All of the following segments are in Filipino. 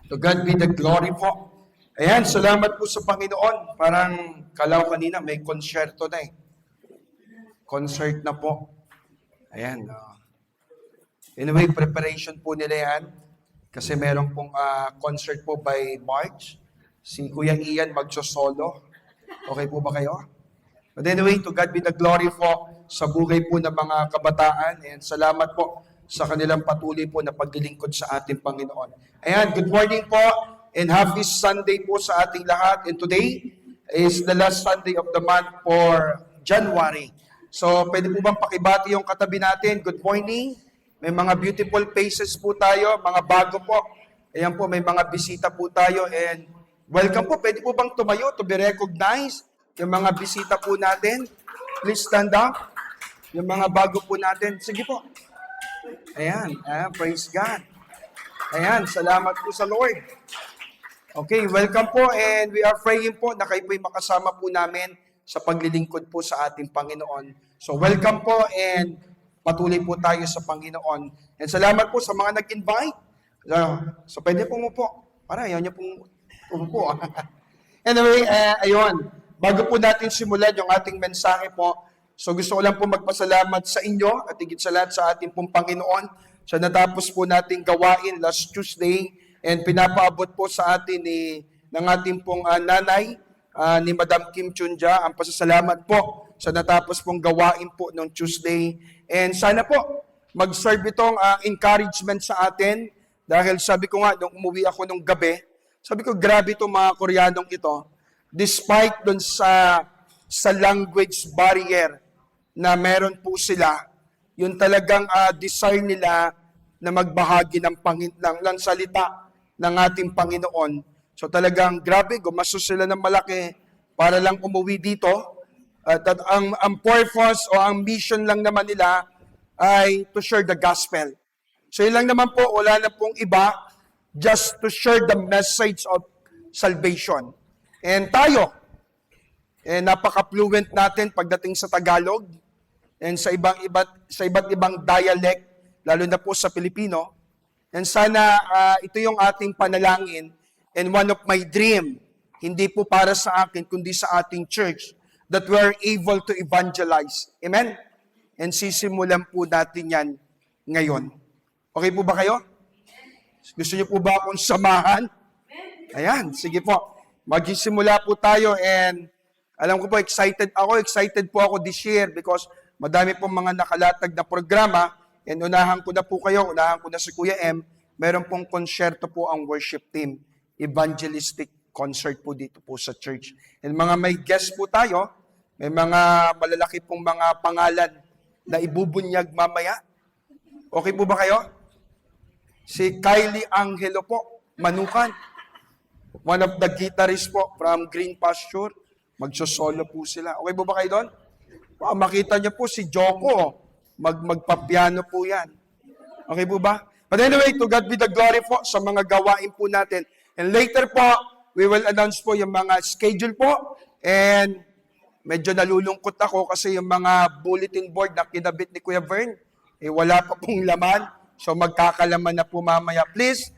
To God be the glory po. Ayan, salamat po sa Panginoon. Parang kalaw kanina, may konsyerto na eh. Concert na po. Ayan. Anyway, preparation po nila yan. Kasi meron pong concert po by March. Si Kuya Ian magsosolo. Okay po ba kayo? But anyway, to God be the glory po sa buhay po ng mga kabataan. And salamat po sa kanilang patuloy po na paglilingkod sa ating Panginoon. Ayan, good morning po and happy Sunday po sa ating lahat. And today is the last Sunday of the month for January. So, pwede po bang pakibati yung katabi natin? Good morning. May mga beautiful faces po tayo, mga bago po. Ayan po, may mga bisita po tayo. And welcome po. Pwede po bang tumayo to be recognized? Yung mga bisita po natin. Please stand up. Yung mga bago po natin. Sige po. Ayan, praise God. Ayan, salamat po sa Lord. Okay, welcome po and we are praying po na kayo po'y makasama po namin sa paglilingkod po sa ating Panginoon. So welcome po and patuloy po tayo sa Panginoon. And salamat po sa mga nag-invite. So pwede po mo po. Para ayaw niyo pong umupo. Anyway, ayun. Bago po natin simulan yung ating mensahe po, so gusto ko lang po magpasalamat sa inyo at higit sa lahat sa ating pong Panginoon sa natapos po nating gawain last Tuesday and pinapaabot po sa atin ng ating pong nanay ni Madam Kim Chunja. Ang pasasalamat po sa natapos pong gawain po noong Tuesday. And sana po mag-serve itong encouragement sa atin dahil sabi ko nga nung umuwi ako nung gabi, sabi ko grabe itong mga Koreanong ito. Despite dun sa language barrier na meron po sila, yung talagang desire nila na magbahagi ng salita ng ating Panginoon. So talagang grabe, gumastos sila ng malaki para lang umuwi dito. At ang purpose o ang mission lang naman nila ay to share the gospel. So yun lang naman po, wala na pong iba, just to share the message of salvation. And tayo, napaka-fluent natin pagdating sa Tagalog and sa iba't ibang dialect, lalo na po sa Pilipino. And sana ito yung ating panalangin and one of my dream, hindi po para sa akin, kundi sa ating church, that we are able to evangelize. Amen? And sisimulan po natin yan ngayon. Okay po ba kayo? Gusto niyo po ba akong samahan? Ayan, sige po. Magsisimula po tayo and alam ko po, excited po ako this year because madami pong mga nakalatag na programa and unahan ko na po kayo, unahan ko na si Kuya M, meron pong konsyerto po ang worship team, evangelistic concert po dito po sa church. And mga may guest po tayo, may mga malalaki pong mga pangalan na ibubunyag mamaya. Okay po ba kayo? Si Kylie Angelo po, Manukan. One of the guitarists po from Green Pasture. Magsosolo po sila. Okay po ba kayo doon? Makita niyo po si Joko. Magpapiano po yan. Okay po ba? But anyway, to God be the glory po sa mga gawain po natin. And later po, we will announce po yung mga schedule po. And medyo nalulungkot ako kasi yung mga bulletin board na kinabit ni Kuya Vern, wala pa pong laman. So magkakalaman na po mamaya. Please,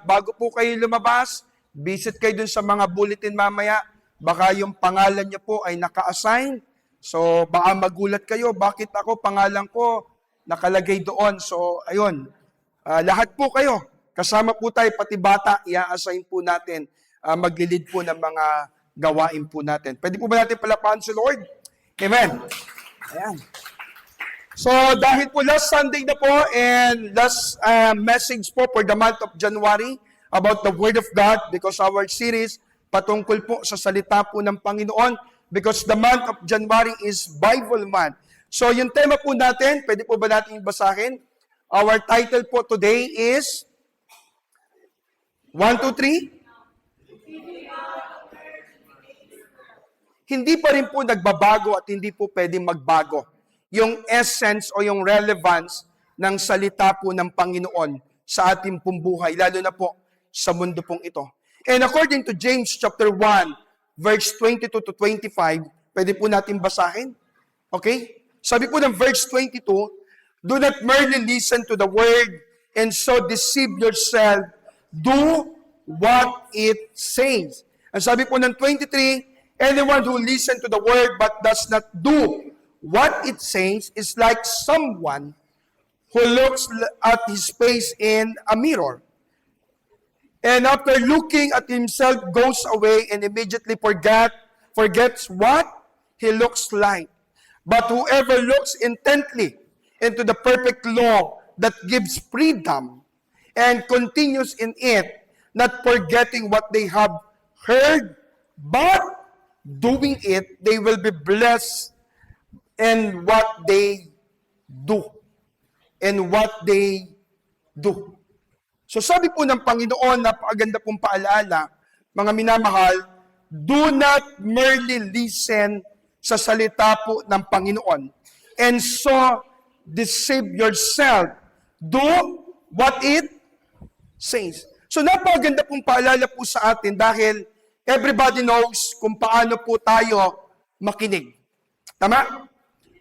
bago po kayo lumabas, visit kayo dun sa mga bulletin mamaya. Baka yung pangalan niyo po ay naka-assign. So baka magulat kayo, bakit ako, pangalan ko nakalagay doon. So ayun, lahat po kayo, kasama po tayo, pati bata, i-assign po natin, maglilid po ng mga gawain po natin. Pwede po ba natin palapahan si Lord? Amen. Ayan. So dahil po last Sunday na po and last message po for the month of January about the Word of God because our series patungkol po sa salita po ng Panginoon because the month of January is Bible month. So yung tema po natin, pwede po ba natin basahin? Our title po today is 1, 2, 3. Hindi pa rin po nagbabago at hindi po pwedeng magbago yung essence o yung relevance ng salita po ng Panginoon sa ating pong buhay, lalo na po sa mundo pong ito. And according to James chapter 1, verse 22 to 25, pwede po natin basahin. Okay? Sabi po ng verse 22, do not merely listen to the word and so deceive yourself do what it says. Ang sabi po ng 23, anyone who listens to the word but does not do what it says is like someone who looks at his face in a mirror. And after looking at himself, goes away and immediately forgets what he looks like. But whoever looks intently into the perfect law that gives freedom and continues in it, not forgetting what they have heard, but doing it, they will be blessed in what they do. And what they do. So sabi po ng Panginoon, napakaganda pong paalala, mga minamahal, do not merely listen sa salita po ng Panginoon and so deceive yourself. Do what it says. So napakaganda pong paalala po sa atin dahil everybody knows kung paano po tayo makinig. Tama?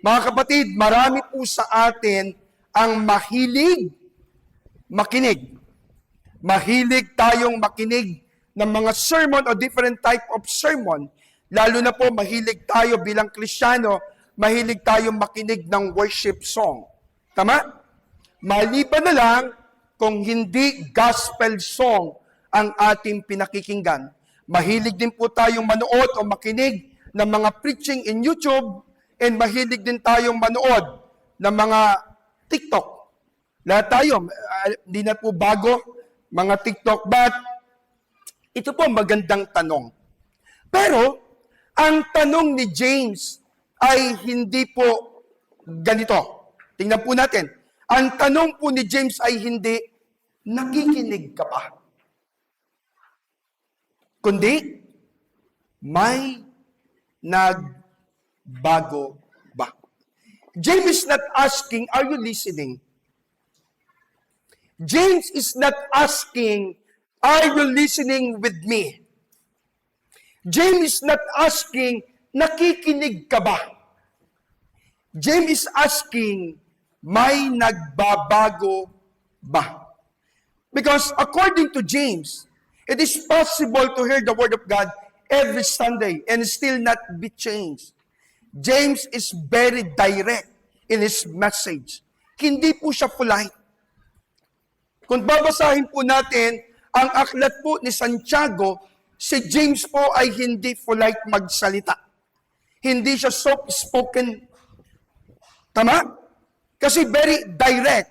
Mga kapatid, marami po sa atin ang mahilig makinig. Mahilig tayong makinig ng mga sermon o different type of sermon. Lalo na po, mahilig tayo bilang Kristiyano, mahilig tayong makinig ng worship song. Tama? Maliban na lang kung hindi gospel song ang ating pinakikinggan. Mahilig din po tayong manood o makinig ng mga preaching in YouTube and mahilig din tayong manood ng mga TikTok. Lahat tayo, hindi na po bago mga TikTok, but ito po magandang tanong. Pero, ang tanong ni James ay hindi po ganito. Tingnan po natin. Ang tanong po ni James ay hindi, nakikinig ka ba? Kundi, may nagbago ba? James is not asking, are you listening? James is not asking, are you listening with me? James is not asking, nakikinig ka ba? James is asking, may nagbabago ba? Because according to James, it is possible to hear the Word of God every Sunday and still not be changed. James is very direct in his message. Hindi po siya polite. Kung babasahin po natin ang aklat po ni Santiago, si James po ay hindi polite magsalita. Hindi siya soft-spoken. Tama? Kasi very direct.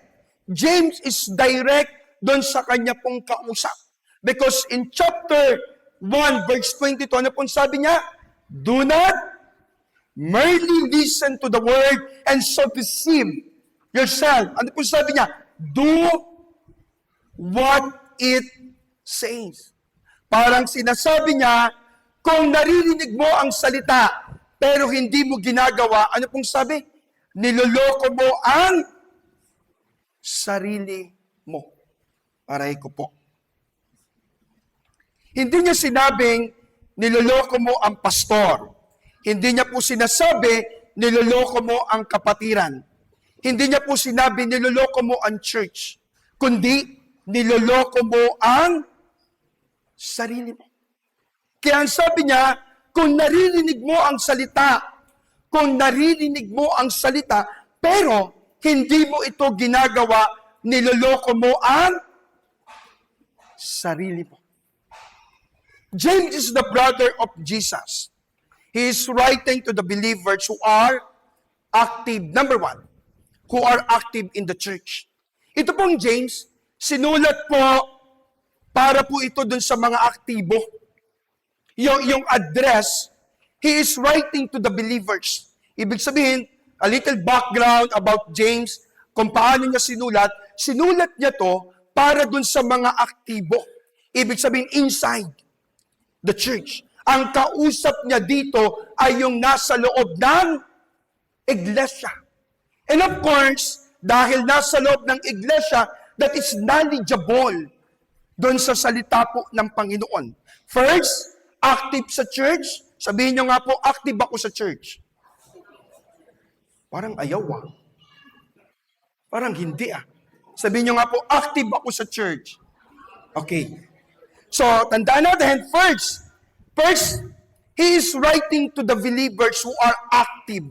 James is direct doon sa kanya pong kausap. Because in chapter 1, verse 22, ano pong sabi niya? Do not merely listen to the word and so deceive yourself. Ano pong sabi niya? Do what it says. Parang sinasabi niya, kung naririnig mo ang salita, pero hindi mo ginagawa, ano pong sabi? Niloloko mo ang sarili mo. Aray ko po. Hindi niya sinabing, niloloko mo ang pastor. Hindi niya po sinasabi, niloloko mo ang kapatiran. Hindi niya po sinabi, niloloko mo ang church. Kundi, niloloko mo ang sarili mo. Kaya ang sabi niya, kung naririnig mo ang salita, pero hindi mo ito ginagawa, niloloko mo ang sarili mo. James is the brother of Jesus. He is writing to the believers who are active, number one, who are active in the church. Ito pong James, sinulat po para po ito dun sa mga aktibo. Yung address, he is writing to the believers. Ibig sabihin, a little background about James, kung paano niya sinulat niya to para dun sa mga aktibo. Ibig sabihin, inside the church. Ang kausap niya dito ay yung nasa loob ng iglesia. And of course, dahil nasa loob ng iglesia, that is knowledgeable doon sa salita po ng Panginoon. First, active sa church. Sabihin nyo nga po, active ako sa church. Parang ayaw Parang hindi Sabihin nyo nga po, active ako sa church. Okay. So, tandaan natin, first, he is writing to the believers who are active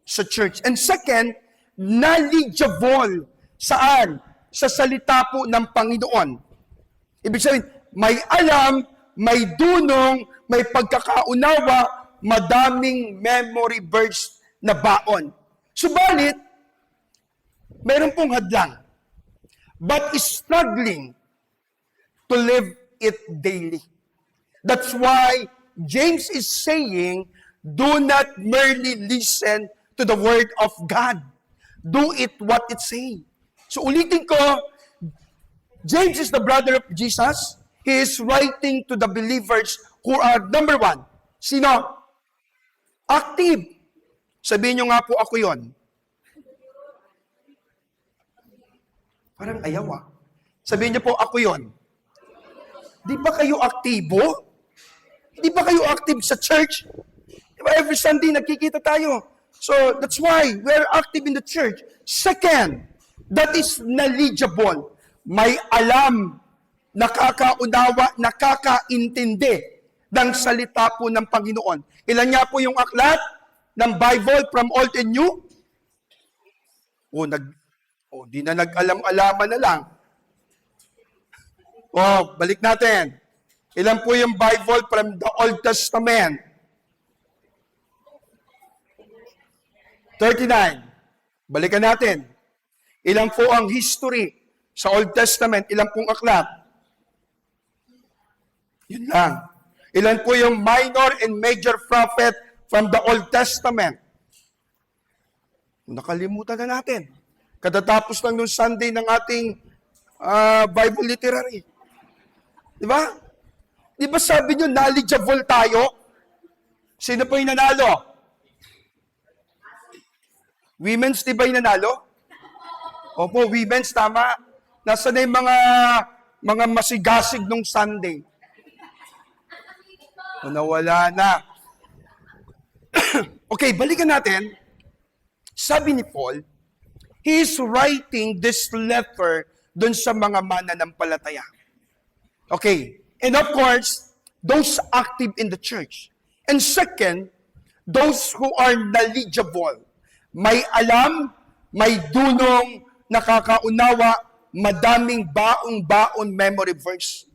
sa church. And second, knowledgeable. Saan? Sa salita po ng Panginoon. Ibig sabihin, may alam, may dunong, may pagkakaunawa, madaming memory verse na baon. Subalit, meron pong hadlang. But struggling to live it daily. That's why James is saying, do not merely listen to the word of God. Do it what it says. So ulitin ko, James is the brother of Jesus. He is writing to the believers who are, number one, sino? Active. Sabihin nyo nga po ako yon. Parang ayaw Sabihin nyo po ako yon. Di ba kayo aktibo? Di ba kayo active sa church? Di ba every Sunday nagkikita tayo? So that's why we're active in the church. Second, that is knowledgeable. May alam, nakakaunawa, nakakaintindi ng salita po ng Panginoon. Ilan nga po yung aklat ng Bible from Old and New? Di na nag-alam-alaman na lang. Balik natin. Ilan po yung Bible from the Old Testament? 39. Balikan natin. Ilan po ang history sa Old Testament? Ilan pong aklat? Yun lang. Ilan po yung minor and major prophet from the Old Testament? Nakalimutan na natin. Katatapos lang nung Sunday ng ating Bible literary. Di ba? Di ba sabi nyo, knowledgeable tayo? Sino po yung nanalo? Women's, di ba yung nanalo? Opo, women's, tama. Nasa na yung mga masigasig nung Sunday? Nawala na. Okay, balikan natin. Sabi ni Paul, he is writing this letter dun sa mga mananampalataya. Okay, and of course, those active in the church. And second, those who are knowledgeable. May alam, may dunong, nakakaunawa, madaming baong-baon memory verse.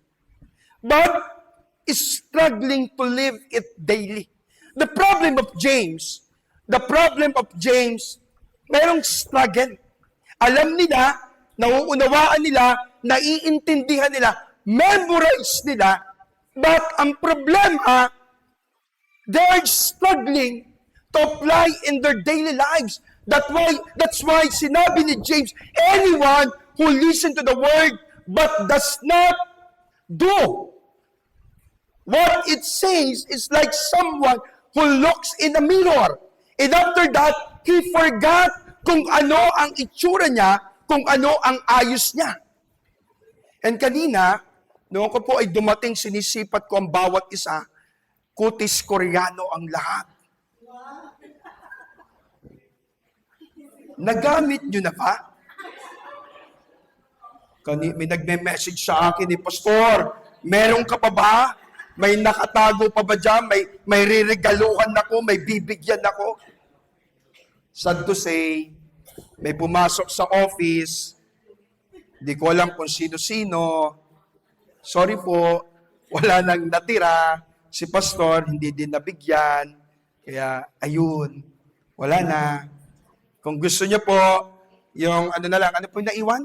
But is struggling to live it daily. The problem of James, merong struggle. Alam nila, nauunawaan nila, naiintindihan nila, memorize nila, but ang problema, they're struggling to apply in their daily lives. That's why sinabi ni James, anyone who listen to the word but does not do what it says is like someone who looks in a mirror. And after that, he forgot kung ano ang itsura niya, kung ano ang ayos niya. And kanina, noong ko po ay dumating, sinisipat ko ang bawat isa, kutis koreano ang lahat. Nagamit nyo na ba? May nagme-message sa akin ni Pastor, meron ka pa ba? May nakatago pa ba dyan? May riregaluhan ako, may bibigyan ako. Sad to say, may pumasok sa office, di ko alam kung sino-sino. Sorry po, wala nang natira. Si Pastor, hindi din nabigyan. Kaya, ayun, wala na. Kung gusto niyo po, yung ano po yung naiwan?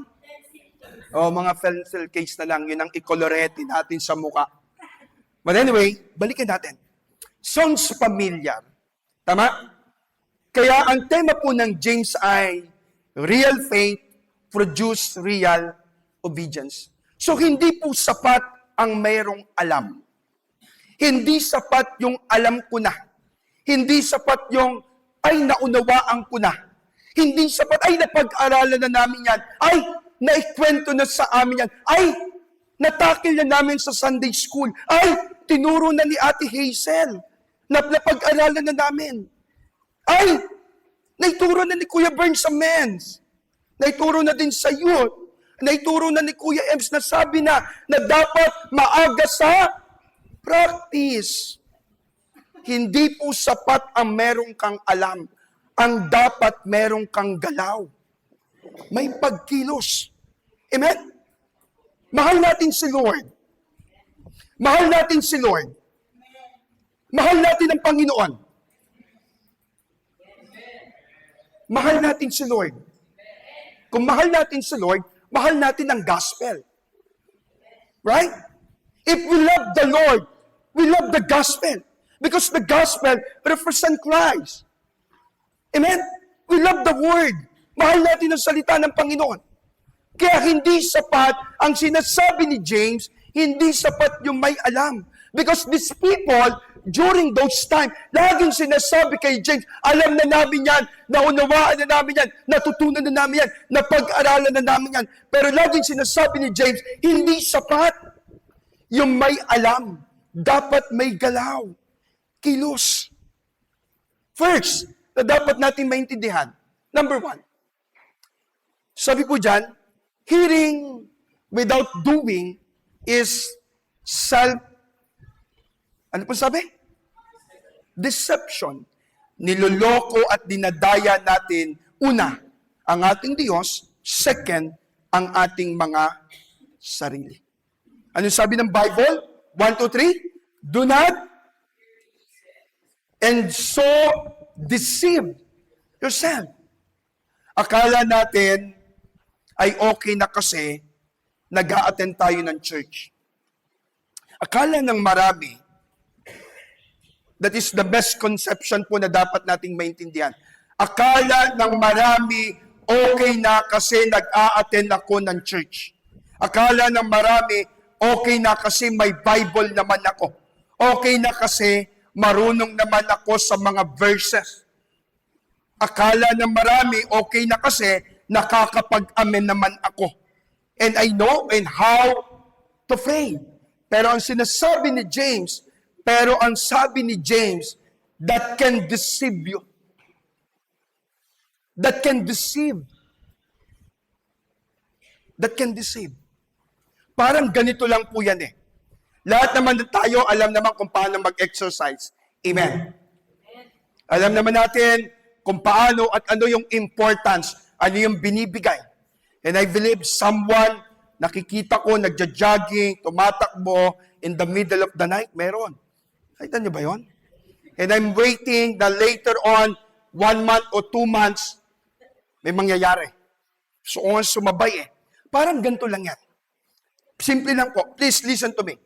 Mga pencil case na lang, yun ang ikolorete natin sa muka. But anyway, balikan natin. Sounds familiar. Tama? Kaya ang tema po ng James ay real faith produce real obedience. So hindi po sapat ang mayroong alam. Hindi sapat yung alam ko na. Hindi sapat yung ay naunawaan ko na. Hindi sapat ay napag-aralan na namin yan. Ay naikwento na sa amin yan. Ay natakil na namin sa Sunday school. Ay, tinuro na ni Ate Hazel. Napag-aralan na namin. Ay, naituro na ni Kuya Bern sa men's. Naituro na din sa youth. Naituro na ni Kuya Ems na sabi na dapat maaga sa practice. Hindi po sapat ang merong kang alam. Ang dapat merong kang galaw. May pagkilos. Amen? Mahal natin si Lord. Mahal natin si Lord. Mahal natin ang Panginoon. Mahal natin si Lord. Kung mahal natin si Lord, mahal natin ang gospel. Right? If we love the Lord, we love the gospel. Because the gospel represents Christ. Amen? We love the word. Mahal natin ang salita ng Panginoon. Kaya hindi sapat ang sinasabi ni James, hindi sapat yung may alam. Because these people, during those time, laging sinasabi kay James, alam na namin yan, naunawaan na namin yan, natutunan na namin yan, napag-aralan na namin yan. Pero laging sinasabi ni James, hindi sapat yung may alam. Dapat may galaw. Kilos. First, na dapat natin maintindihan. Number 1. Sabi po dyan, hearing without doing is ano po sabi? Deception. Niloloko at dinadaya natin, una, ang ating Diyos, second, ang ating mga sarili. Ano sabi ng Bible? 1, 2, 3. Do not and so deceive yourself. Akala natin ay okay na kasi nag-a-attend tayo ng church. Akala ng marami, that is the best conception po na dapat nating maintindihan. Akala ng marami, okay na kasi nag-a-attend ako ng church. Akala ng marami, okay na kasi may Bible naman ako. Okay na kasi marunong naman ako sa mga verses. Akala ng marami, okay na kasi nakakapag-amen naman ako. And I know and how to pray. Pero ang sinasabi ni James, that can deceive you. That can deceive. That can deceive. Parang ganito lang po yan eh. Lahat naman tayo, alam naman kung paano mag-exercise. Amen. Alam naman natin kung paano at ano yung importance, ano yung binibigay. And I believe someone, nakikita ko, nagja-jogging, tumatakbo, in the middle of the night, meron. Nakita niyo ba yun? And I'm waiting na later on, 1 month or 2 months, may mangyayari. So, kung sumabay eh. Parang ganito lang yan. Simple lang po. Please listen to me.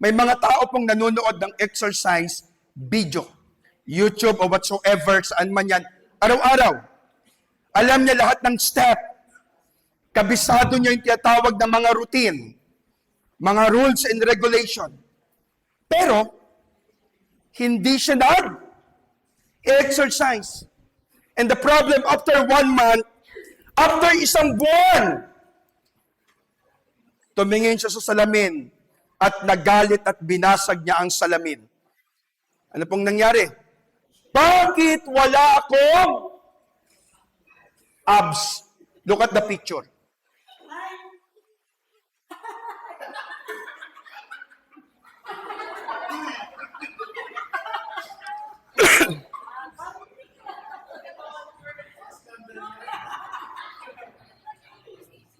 May mga tao pong nanonood ng exercise video. YouTube or whatsoever, saan man yan. Araw-araw. Alam niya lahat ng step. Kabisado niya yung tinatawag na mga routine. Mga rules and regulation. Pero, hindi siya nag-exercise. And the problem, after 1 month, after isang buwan, tumingin siya sa salamin at nagalit at binasag niya ang salamin. Ano pong nangyari? Bakit wala akong abs? Look at the picture.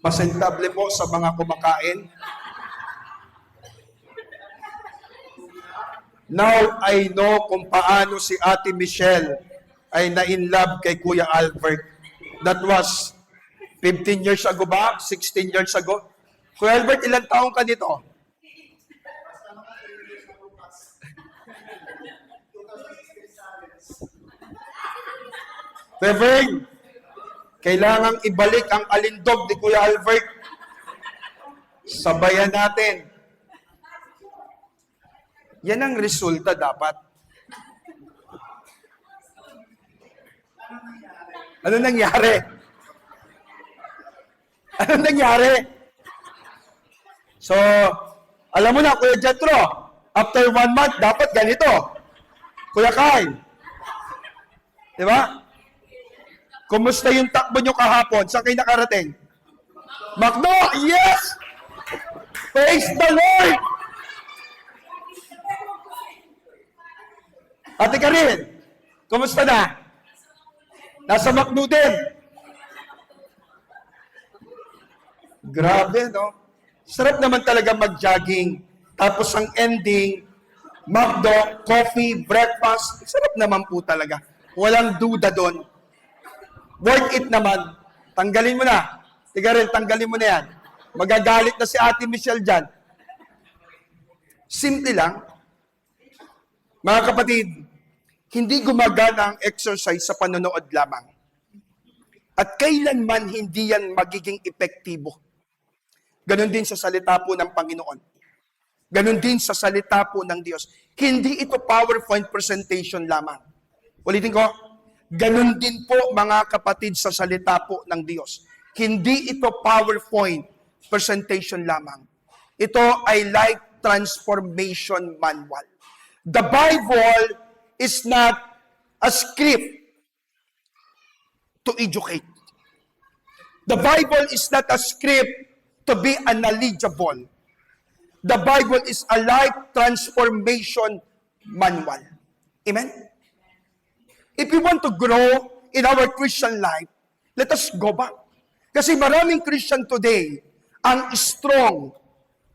Pasentable po sa mga kumakain. Now, I know kung paano si Ate Michelle ay na-in-love kay Kuya Albert. That was 15 years ago ba? 16 years ago? Kuya Albert, ilang taong ka dito? Reverend, kailangang ibalik ang alindog ni Kuya Albert. Sabayan natin. Yan ang resulta dapat. Ano nangyari? Ano nangyari? So, alam mo na, Kuya Jetro, after 1 month, dapat ganito. Kuya Kyle. Di ba? Kumusta yung takbo nyo kahapon? Saan kayo nakarating? McDo, yes! Praise the Lord! Ate Karin, kumusta na? Nasa McDo din. Grabe, no? Sarap naman talaga mag-jogging. Tapos ang ending, McDo, coffee, breakfast. Sarap naman po talaga. Walang duda doon. Worth it naman. Tanggalin mo na. Tiga rin, tanggalin mo na yan. Magagalit na si Ate Michelle dyan. Simple lang. Mga kapatid, hindi gumagana ang exercise sa panonood lamang. At kailanman hindi yan magiging epektibo. Ganon din sa salita po ng Panginoon. Ganon din sa salita po ng Diyos. Hindi ito PowerPoint presentation lamang. Ulitin ko, ganon din po mga kapatid sa salita po ng Diyos. Hindi ito PowerPoint presentation lamang. Ito ay life transformation manual. The Bible is not a script to educate. The Bible is not a script to be knowledgeable. The Bible is a life transformation manual. Amen? If we want to grow in our Christian life, let us go back. Kasi maraming Christian today ang strong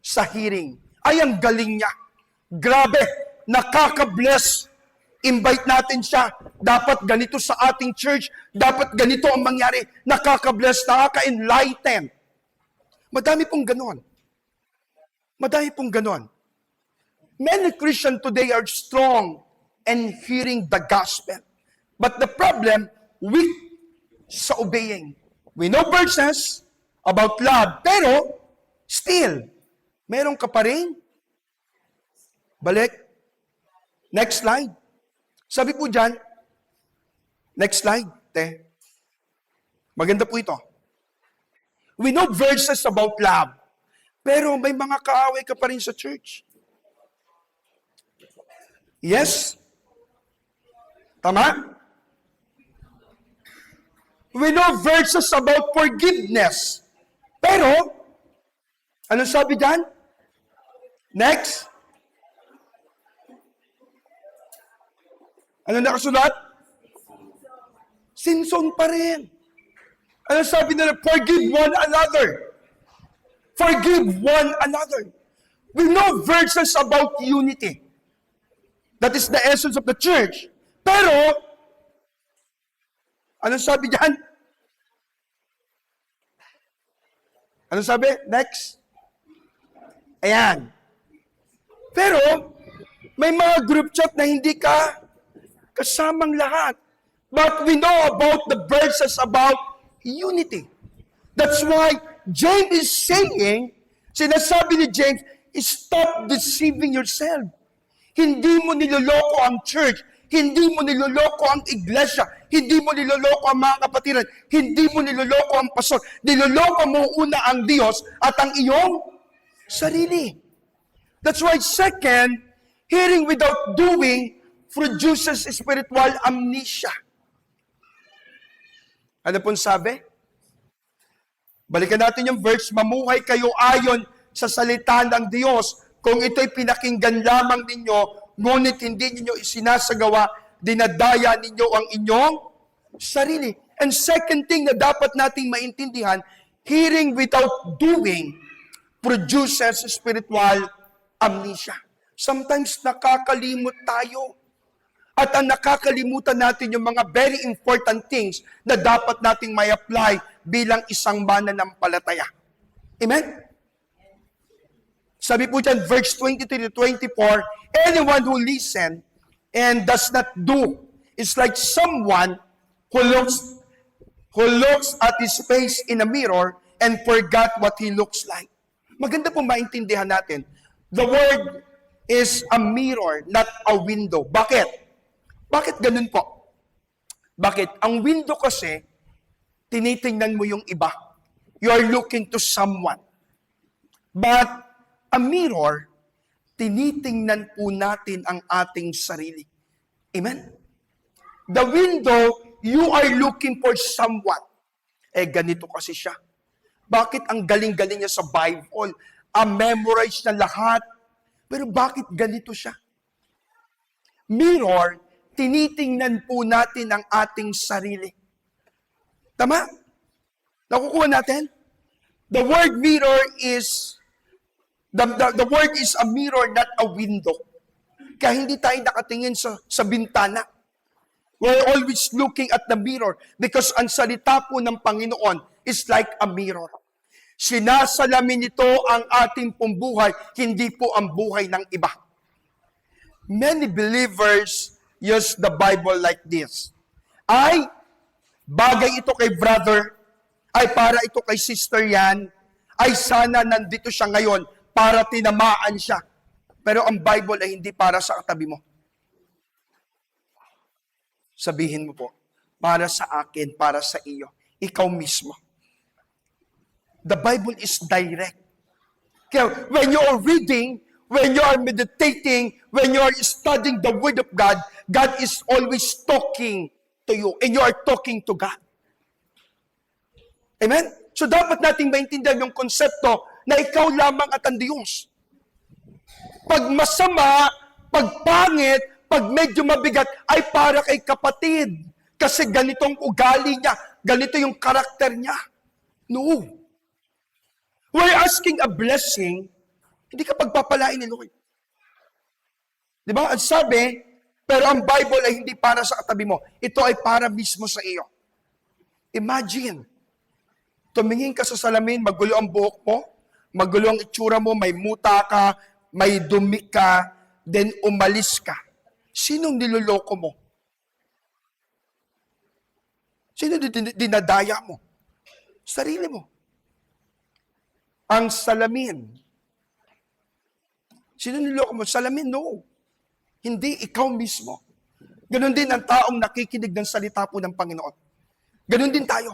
sa hearing. Ay, ang galing niya. Grabe, nakaka-bless. Invite natin siya. Dapat ganito sa ating church. Dapat ganito ang mangyari. Nakaka-bless, nakaka-enlighten. Madami pong ganon. Madami pong ganon. Many Christians today are strong in hearing the gospel. But the problem, weak sa obeying. We know verses about love, pero still, meron ka pa rin. Balik. Next slide. Sabi po dyan, next slide, te. Maganda po ito. We know verses about love, pero may mga kaaway ka pa rin sa church. Yes? Tama? We know verses about forgiveness, pero, ano sabi dyan? Next. Ano nakasulat? Sinson pa rin. Ano sabi nila? Forgive one another. Forgive one another. We know verses about unity. That is the essence of the church. Pero, ano sabi dyan? Ano sabi? Next. Ayan. Pero, may mga group chat na hindi ka kasamang lahat. But we know about the verses about unity. That's why James is saying, sinasabi ni James, stop deceiving yourself. Hindi mo niloloko ang church. Hindi mo niloloko ang iglesia. Hindi mo niloloko ang mga kapatiran. Hindi mo niloloko ang pastor. Niloloko mo una ang Diyos at ang iyong sarili. That's why second, hearing without doing produces spiritual amnesia. Ano pong sabi? Balikan natin yung verse, mamuhay kayo ayon sa salita ng Diyos. Kung ito'y pinakinggan lamang ninyo, ngunit hindi ninyo isinasagawa, dinadaya ninyo ang inyong sarili. And second thing na dapat nating maintindihan, hearing without doing produces spiritual amnesia. Sometimes nakakalimot tayo. At ang nakakalimutan natin yung mga very important things na dapat nating may apply bilang isang mananampalataya. Amen? Sabi po dyan, verse 23 to 24, anyone who listen and does not do is like someone who looks at his face in a mirror and forgot what he looks like. Maganda po maintindihan natin. The word is a mirror, not a window. Bakit? Bakit ganun po? Bakit? Ang window kasi, tinitingnan mo yung iba. You are looking to someone. But a mirror, tinitingnan po natin ang ating sarili. Amen? The window, you are looking for someone. Eh, ganito kasi siya. Bakit ang galing-galing niya sa Bible? Memorize na lahat. Pero bakit ganito siya? Mirror, tinitingnan po natin ang ating sarili. Tama? Nakukuha natin? The word mirror is, the word is a mirror, not a window. Kaya hindi tayo nakatingin sa bintana. We're always looking at the mirror because ang salita po ng Panginoon is like a mirror. Sinasalamin nito ang ating pong buhay, hindi po ang buhay ng iba. Many believers use the Bible like this. Ay, bagay ito kay brother, ay para ito kay sister yan, ay sana nandito siya ngayon para tinamaan siya. Pero ang Bible ay hindi para sa katabi mo. Sabihin mo po, para sa akin, para sa iyo, ikaw mismo. The Bible is direct. Kaya when you are reading, when you are meditating, when you are studying the Word of God, God is always talking to you and you are talking to God. Amen? So dapat nating maintindihan yung konsepto na ikaw lamang at ang Diyos. Pag masama, pag pangit, pag medyo mabigat, ay para kay kapatid. Kasi ganitong ugali niya, ganito yung karakter niya. No. We're asking a blessing, hindi ka pagpapalain ni Lord. Di ba? Ang sabi, pero ang Bible ay hindi para sa katabi mo. Ito ay para mismo sa iyo. Imagine, tumingin ka sa salamin, magulo ang buhok mo, magulo ang itsura mo, may muta ka, may dumi ka, then umalis ka. Sinong niloloko mo? Sino dinadaya mo? Sarili mo. Ang salamin. Sino niloloko mo? Salamin, no. Hindi, ikaw mismo. Ganon din ang taong nakikinig ng salita po ng Panginoon. Ganon din tayo.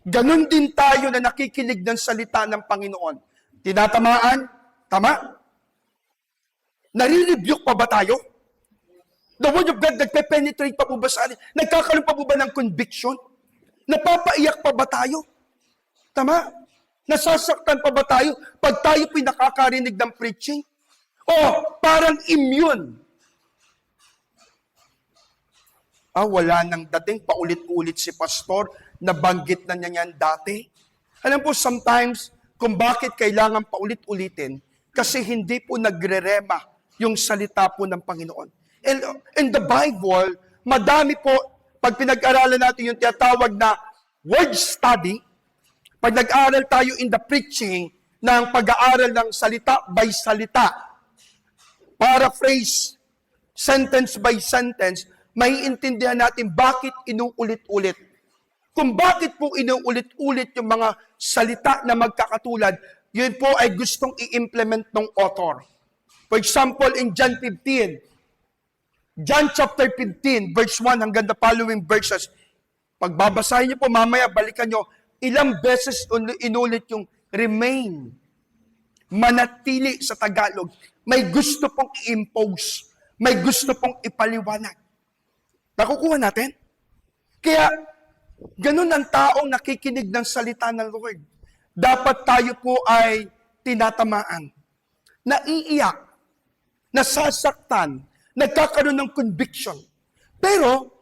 Ganon din tayo na nakikinig ng salita ng Panginoon. Tinatamaan? Tama? Nare-rebuke pa ba tayo? The Word of God, nagpe-penetrate pa po ba sa atin? Nagkakaroon pa po ba ng conviction? Napapaiyak pa ba tayo? Tama? Nasasaktan pa ba tayo pag tayo po'y nakakarinig ng preaching? O parang immune? Wala nang dating, paulit-ulit si pastor, nabanggit na niya yan dati. Alam po, sometimes, kung bakit kailangan paulit-ulitin, kasi hindi po nagre-rema yung salita po ng Panginoon. And in the Bible, madami po, pag pinag-aralan natin yung tinatawag na word study, pag nag-aaral tayo in the preaching ng pag-aaral ng salita by salita, paraphrase, sentence by sentence, maiintindihan natin bakit inuulit-ulit. Kung bakit po inuulit-ulit yung mga salita na magkakatulad, yun po ay gustong i-implement ng author. For example, in John 15, John chapter 15, verse 1 hanggang the following verses, pagbabasahin niyo po mamaya, balikan niyo, ilang beses inulit yung remain, manatili sa Tagalog. May gusto pong i-impose, may gusto pong ipaliwanag. Nakukuha natin? Kaya, ganun ang taong nakikinig ng salita ng Lord. Dapat tayo po ay tinatamaan, naiiyak, nasasaktan, nagkakaroon ng conviction. Pero,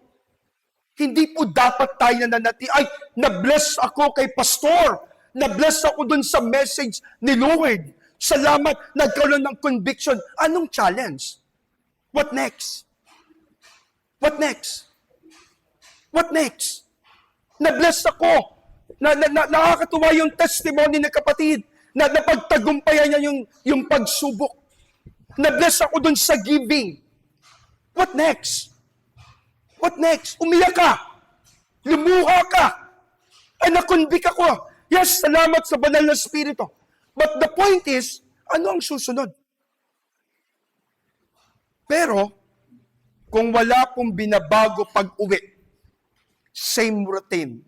hindi po dapat tayo nananati, ay, na-bless ako kay pastor, na-bless ako dun sa message ni Lord. Salamat, nagkaroon ng conviction. Anong challenge? What next? What next? What next? Na-bless ako. Nakakatuwa yung testimony ng kapatid na napagtagumpayan niya yung pagsubok. Na-bless ako dun sa giving. What next? What next? Umiyak ka. Lumuha ka. Ay, nakonvict ako. Yes, salamat sa banal na Espiritu. But the point is, ano ang susunod? Pero, kung wala pong binabago pag-uwi, same routine.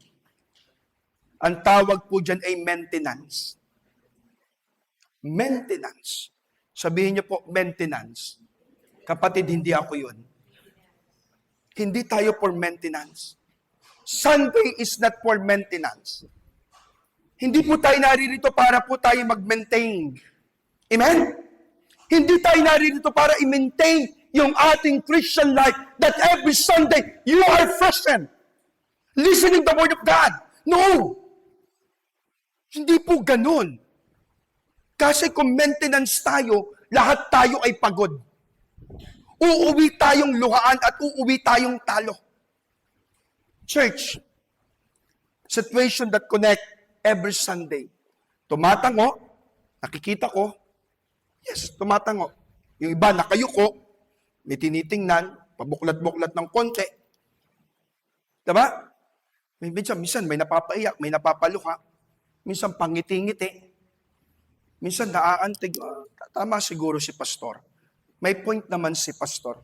Ang tawag po dyan ay maintenance. Maintenance. Sabihin niyo po, maintenance. Kapatid, hindi ako yun. Hindi tayo for maintenance. Sunday is not for maintenance. Hindi po tayo naririto para po tayo mag-maintain. Amen? Hindi tayo naririto para i-maintain yung ating Christian life that every Sunday you are present, listening the Word of God. No! Hindi po ganun. Kasi kung maintenance tayo, lahat tayo ay pagod. Uuwi tayong luhaan at uuwi tayong talo. Church, situation that connect every Sunday. Tumatango, nakikita ko, yes, tumatango. Yung iba nakayuko, may tinitingnan, pabuklat-buklat ng konti. Diba? Minsan may napapaiyak, may napapaluha. Minsan pangiti-ngiti. Minsan naaantig, tama siguro si pastor. May point naman si pastor.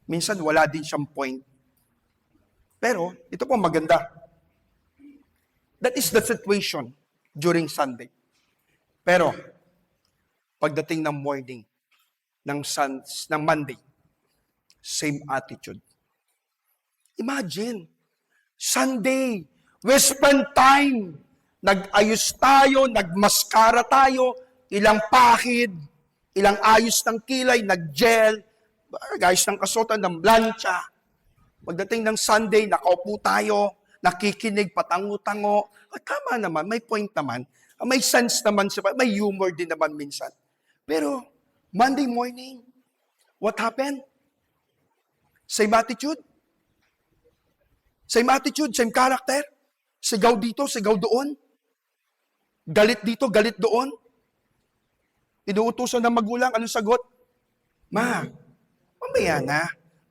Minsan wala din siyang point. Pero, ito po maganda. That is the situation during Sunday. Pero, pagdating ng morning, ng Monday, same attitude. Imagine, Sunday, we spend time, nag-ayos tayo, nagmaskara tayo, ilang pahid, ilang ayos ng kilay, nag-gel, guys ng kasutan, ng plancha. Pagdating ng Sunday, nakaupo tayo, nakikinig, patango-tango. At tama naman, may point naman. May sense naman siya, may humor din naman minsan. Pero, Monday morning, what happened? Same attitude? Same attitude, same character? Sigaw dito, sigaw doon? Galit dito, galit doon? Inuutusan ng magulang, anong sagot? Ma, mamaya na.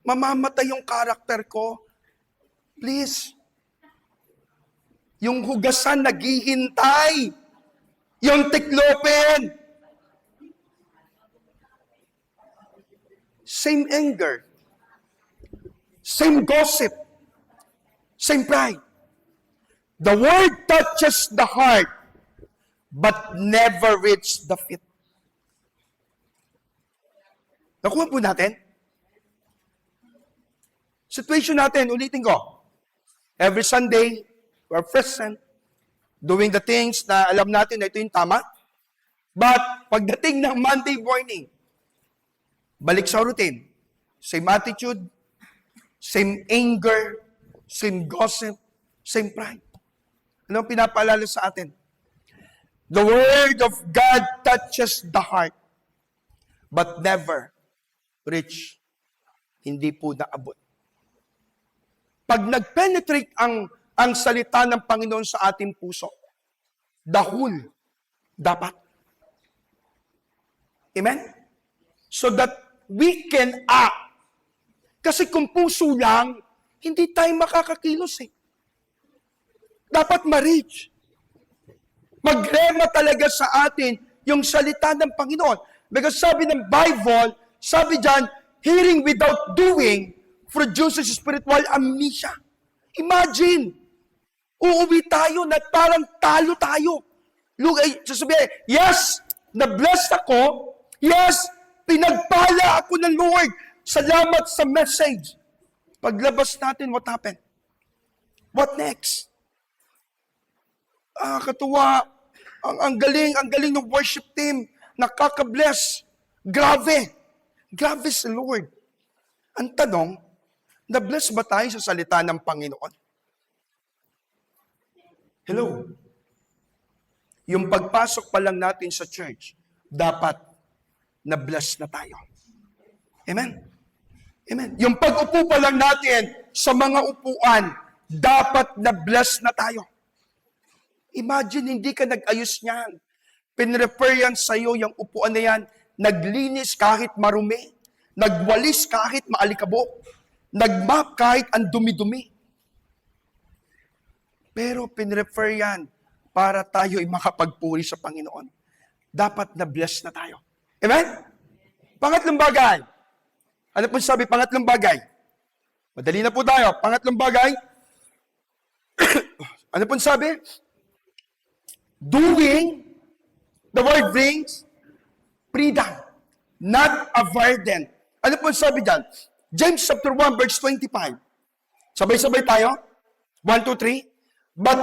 Mamamatay yung karakter ko. Please. Yung hugasan naghihintay. Yung tiklopin. Same anger. Same gossip. Same pride. The word touches the heart, but never reaches the feet. Nakuha po natin? Situation natin, ulitin ko. Every Sunday, we're present, doing the things na alam natin na ito yung tama. But, pagdating ng Monday morning, balik sa routine. Same attitude, same anger, same gossip, same pride. Ano ang pinapaalala sa atin? The Word of God touches the heart, but never reach. Hindi po naabot. Pag nag-penetrate ang salita ng Panginoon sa ating puso, the whole, dapat. Amen? So that we can act. Kasi kung puso lang, hindi tayo makakakilos eh. Dapat ma-reach. Magrema talaga sa atin yung salita ng Panginoon. Because sabi ng Bible, sabi dyan, hearing without doing produces spiritual amnesia. Imagine, uuwi tayo na parang talo tayo. Look, sasabihin, yes, na-blessed ako. Yes, pinagpala ako ng Lord. Salamat sa message. Paglabas natin, what happened? What next? Katuwa, ang galing ng worship team. Nakaka-bless. Grabe sa Lord. Ang tanong, na-bless ba tayo sa salita ng Panginoon? Hello? Yung pagpasok pa lang natin sa church, dapat na-bless na tayo. Amen? Amen. Yung pag-upo pa lang natin sa mga upuan, dapat na-bless na tayo. Imagine, hindi ka nag-ayos niyan. Pinrefer yan sa'yo, yung upuan na yan, naglinis kahit marumi, nagwalis kahit maalikabok, nagmap kahit ang dumi-dumi. Pero pinrefer yan para tayo ay makapagpuri sa Panginoon. Dapat na-bless na tayo. Amen? Pangatlong bagay. Ano po sabi? Pangatlong bagay. Madali na po tayo. Pangatlong bagay. Ano po sabi? Doing, the word brings freedom, not a burden. Ano po sabi dyan? James chapter 1, verse 25. Sabay-sabay tayo. 1, 2, 3. But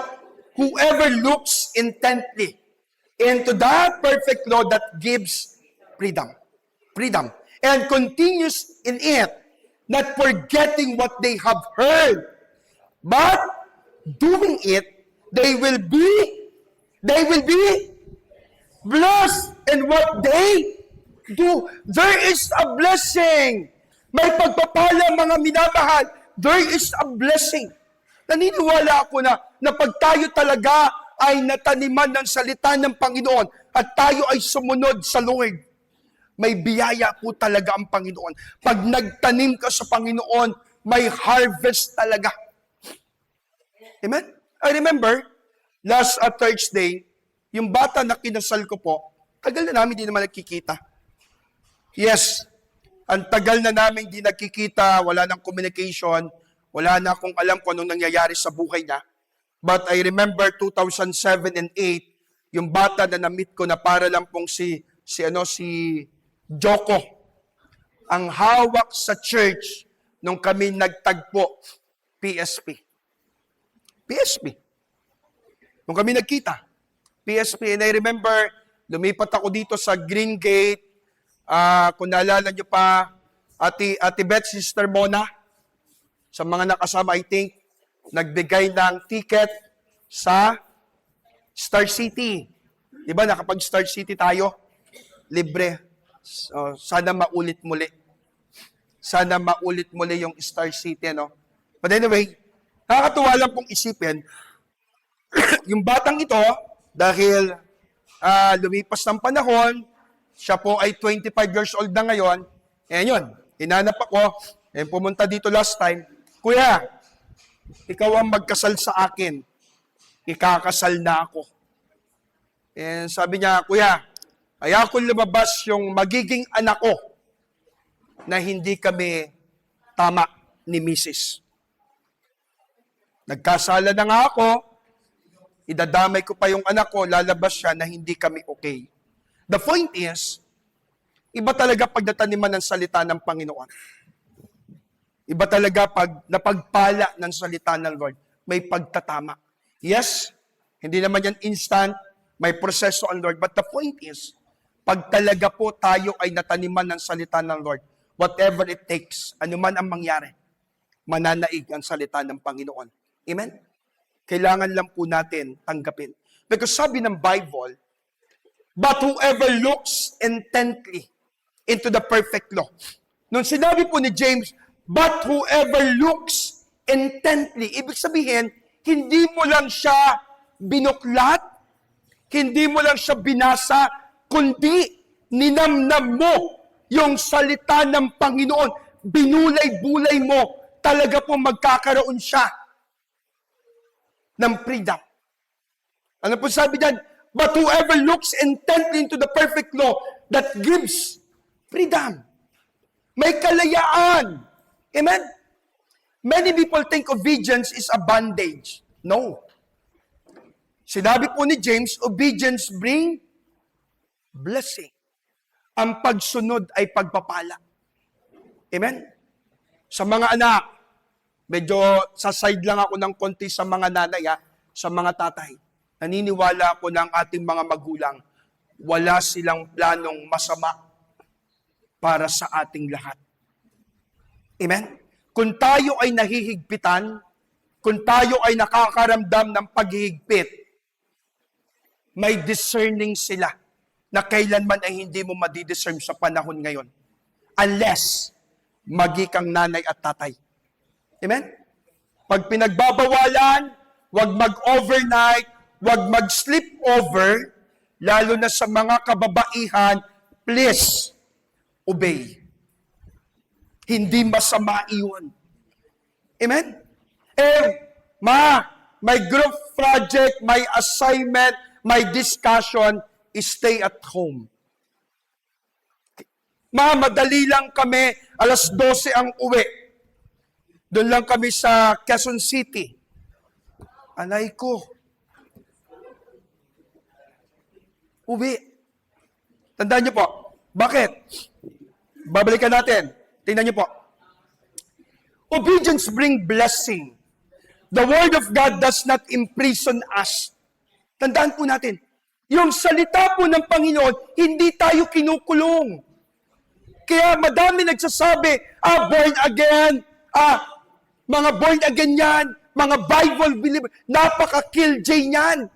whoever looks intently into that perfect law that gives freedom. Freedom. And continues in it, not forgetting what they have heard, but doing it, they will be blessed in what they do. There is a blessing. May pagpapala, mga minamahal. There is a blessing. Naniniwala ako na pag tayo talaga ay nataniman ng salita ng Panginoon at tayo ay sumunod sa Lord, may biyaya po talaga ang Panginoon. Pag nagtanim ka sa Panginoon, may harvest talaga. Amen? I remember, last Thursday, yung bata na kinasal ko po, tagal na namin di naman nagkikita. Yes, ang tagal na namin di nagkikita, wala nang communication, wala na akong alam kung anong nangyayari sa buhay niya. But I remember 2007 and 2008, yung bata na na-meet ko na para lang pong si Joko, ang hawak sa church nung kami nagtagpo, PSP. Nung kami nagkita, PSP. And I remember, lumipat ako dito sa Green Gate. Kung naalala nyo pa, Ate Beth, Sister Mona, sa mga nakasama, I think, nagbigay ng ticket sa Star City. Diba, nakapag Star City tayo? Libre. So, sana maulit muli. Sana maulit muli yung Star City, no? But anyway, nakakatuwa lang pong isipin, yung batang ito, dahil lumipas ng panahon, siya po ay 25 years old na ngayon, yun, hinanap ako, pumunta dito last time, Kuya, ikaw ang magkasal sa akin, ikakasal na ako. And sabi niya, Kuya, kaya ko lumabas yung magiging anak ko na hindi kami tama ni Mrs. Nagkasala na nga ako, idadamay ko pa yung anak ko, lalabas siya na hindi kami okay. The point is, iba talaga pag nataniman ng salita ng Panginoon. Iba talaga pag napagpala ng salita ng Lord, may pagtatama. Yes, hindi naman yan instant, may proseso ang Lord. But the point is, pag talaga po tayo ay nataniman ng salita ng Lord, whatever it takes, anuman ang mangyari, mananaig ang salita ng Panginoon. Amen? Kailangan lang po natin tanggapin. Because sabi ng Bible, but whoever looks intently into the perfect law. Nung sinabi po ni James, but whoever looks intently, ibig sabihin, hindi mo lang siya binuklat, hindi mo lang siya binasa, kundi ninamnam mo yung salita ng Panginoon. Binulay-bulay mo, talaga po magkakaroon siya ng freedom. Ano po sabi dyan? But whoever looks intently into the perfect law that gives freedom. May kalayaan. Amen? Many people think obedience is a bondage. No. Sinabi po ni James, obedience bring blessing. Ang pagsunod ay pagpapala. Amen? Sa mga anak, medyo sa side lang ako ng konti sa mga nanay, sa mga tatay. Naniniwala ako ng ating mga magulang, wala silang planong masama para sa ating lahat. Amen? Kung tayo ay nahihigpitan, kung tayo ay nakakaramdam ng paghihigpit, may discerning sila na kailanman ay hindi mo madidiscern sa panahon ngayon. Unless, magikang nanay at tatay. Amen? Pag pinagbabawalan, wag mag-overnight, wag mag-sleep over, lalo na sa mga kababaihan, please, obey. Hindi masama iyon. Amen? May group project, may assignment, may discussion, stay at home. Madali lang kami, 12:00 ang uwi. Doon lang kami sa Quezon City. Anay ko. Uwi. Tandaan niyo po. Bakit? Babalikan natin. Tingnan niyo po. Obedience bring blessing. The Word of God does not imprison us. Tandaan po natin, yung salita po ng Panginoon, hindi tayo kinukulong. Kaya madami nagsasabi, born again, mga born again yan, mga Bible believer, napaka-killjoy yan.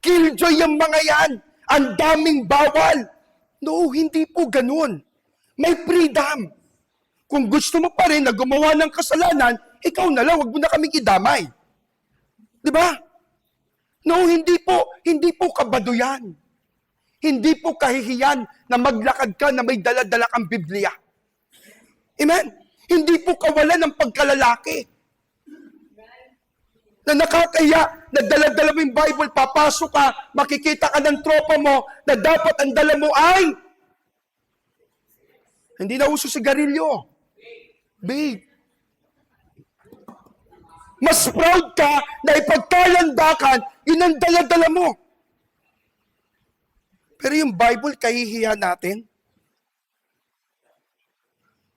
Killjoy yung mga yan. Ang daming bawal. No, hindi po ganun. May freedom. Kung gusto mo pa rin na gumawa ng kasalanan, ikaw na lang, wag mo na kaming idamay. Di ba? No, hindi po kabado yan. Hindi po kahihiyan na maglakad ka na may dala-dala kang Biblia. Amen? Hindi po kawalan ng pagkalalaki. Na nakakahiya, na dala-dala mo yung Bible, papasok ka, makikita ka ng tropa mo, na dapat ang dala mo ay hindi na uso sigarilyo. Babe. Mas proud ka na ipagkalandakan, yun ang dala-dala mo. Pero yung Bible, kahihiya natin.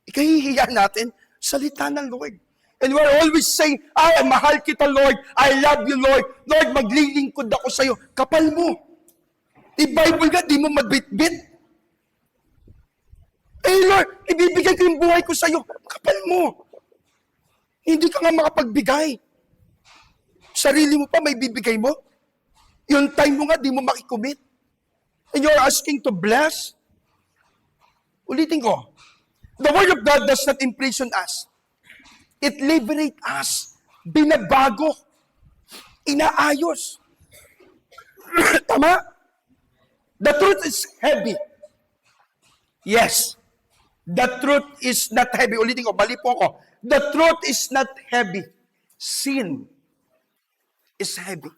Ikahihiya natin, salita ng Lord. And we're always saying, mahal kita, Lord. I love you, Lord. Lord, maglilingkod ako sa'yo. Kapal mo. I-Bible ka, di mo magbitbit. Lord, ibibigay ko yung buhay ko sa'yo. Kapal mo. Hindi ka nga makapagbigay. Sarili mo pa, may bibigay mo. Yung time mo nga, di mo makicommit. And you're asking to bless. Ulitin ko. The Word of God does not imprison us. It liberates us. Binabago. Inaayos. Tama? The truth is heavy. Yes. The truth is not heavy. Ulitin ko, bali po ako. The truth is not heavy. Sin is heavy.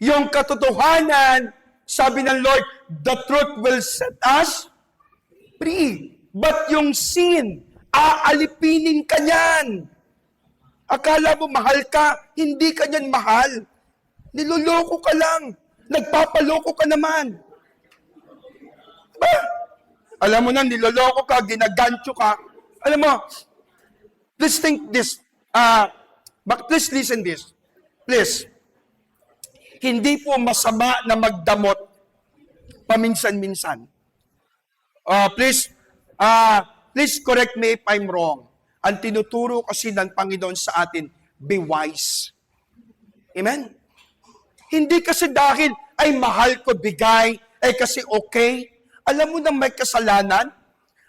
Yung katotohanan, sabi ng Lord, the truth will set us free. But yung sin, aalipinin ka niyan. Akala mo mahal ka, hindi ka niyan mahal. Niloloko ka lang. Nagpapaloko ka naman. Diba? Alam mo na, niloloko ka, ginagancho ka. Alam mo, please think this. Please listen this. Please. Hindi po masama na magdamot paminsan-minsan. Please correct me if I'm wrong. Ang tinuturo kasi ng Panginoon sa atin, be wise. Amen? Hindi kasi dahil, ay mahal ko bigay, ay kasi okay. Alam mo nang may kasalanan?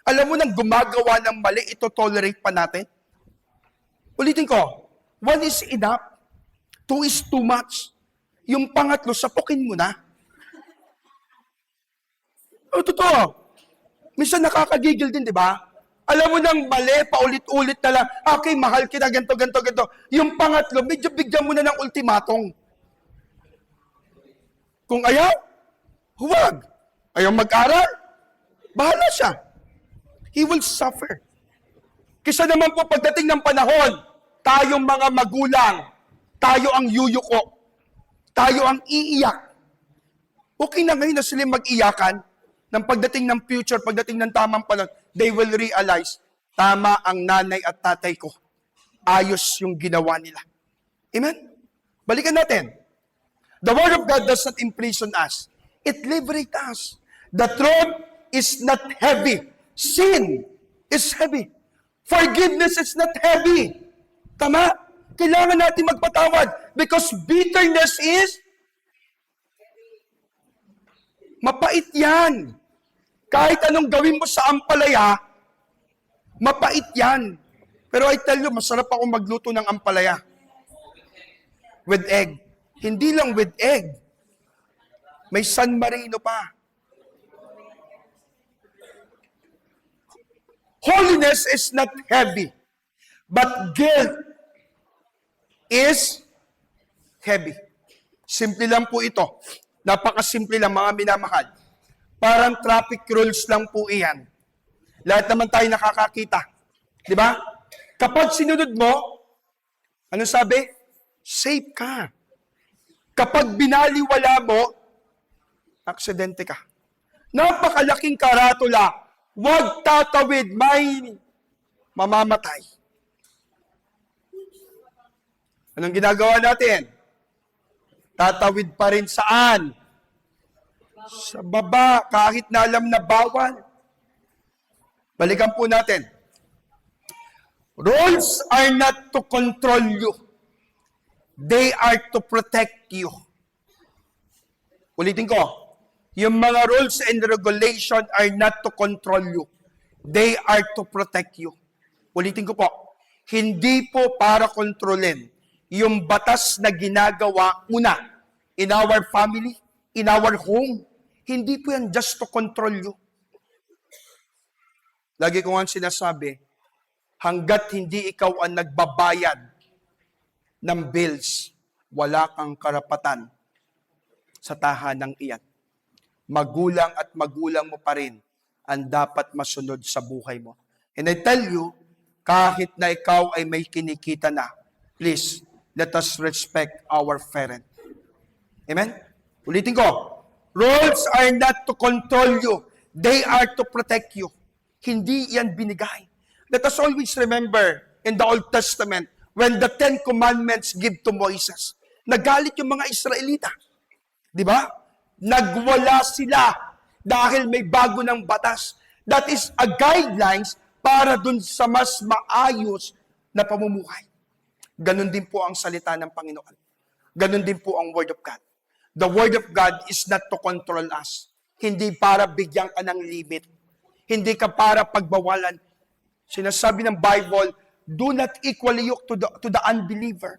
Alam mo nang gumagawa ng mali, ito tolerate pa natin? Ulitin ko, 1 is enough, 2 is too much. Yung pangatlo, sapukin mo na. Totoo. Minsan nakakagigil din, di ba? Alam mo nang mali, paulit-ulit na lang, okay, mahal kita, ganito. Yung pangatlo, medyo bigyan mo na ng ultimatong. Kung ayaw, huwag. Ayaw mag-aral, bahala siya. He will suffer. Kisa naman po pagdating ng panahon, tayong mga magulang, tayo ang yuyuko, tayo ang iiyak. Okay na ngayon na sila mag-iyakan, ng pagdating ng future, pagdating ng tamang panahon, they will realize, tama ang nanay at tatay ko. Ayos yung ginawa nila. Amen? Balikan natin. The Word of God does not imprison us. It liberates us. The truth is not heavy. Sin is heavy. Forgiveness is not heavy. Tama? Kailangan natin magpatawad because bitterness is mapait yan. Kahit anong gawin mo sa ampalaya, mapait yan. Pero I tell you, masarap ako magluto ng ampalaya. With egg. Hindi lang with egg. May San Marino pa. Holiness is not heavy, but guilt is heavy. Simple lang po ito. Napakasimple lang, mga minamahal. Parang traffic rules lang po iyan. Lahat naman tayo nakakakita. Di ba? Kapag sinunod mo, ano sabi? Safe ka. Kapag binaliwala mo, aksidente ka. Napakalaking karatula. Huwag tatawid, may mamamatay. Anong ginagawa natin? Tatawid pa rin saan? Sa baba, kahit na alam na bawal. Balikan po natin. Rules are not to control you. They are to protect you. Ulitin ko. Yung mga rules and regulation are not to control you. They are to protect you. Ulitin ko po. Hindi po para kontrolin yung batas na ginagawa una in our family, in our home. Hindi po yan just to control you. Lagi ko nga sinasabi, hanggat hindi ikaw ang nagbabayad ng bills, wala kang karapatan sa tahanang iyan. Magulang at magulang mo pa rin ang dapat masunod sa buhay mo. And I tell you, kahit na ikaw ay may kinikita na, please, let us respect our parent. Amen? Ulitin ko, rules are not to control you. They are to protect you. Hindi yan binigay. Let us always remember in the Old Testament when the 10 Commandments give to Moses. Nagalit yung mga Israelita. Di ba? Nagwala sila dahil may bago ng batas. That is a guidelines para dun sa mas maayos na pamumuhay. Ganon din po ang salita ng Panginoon. Ganon din po ang Word of God. The Word of God is not to control us. Hindi para bigyan ka ng limit. Hindi ka para pagbawalan. Sinasabi ng Bible, do not equally yoke to the unbeliever.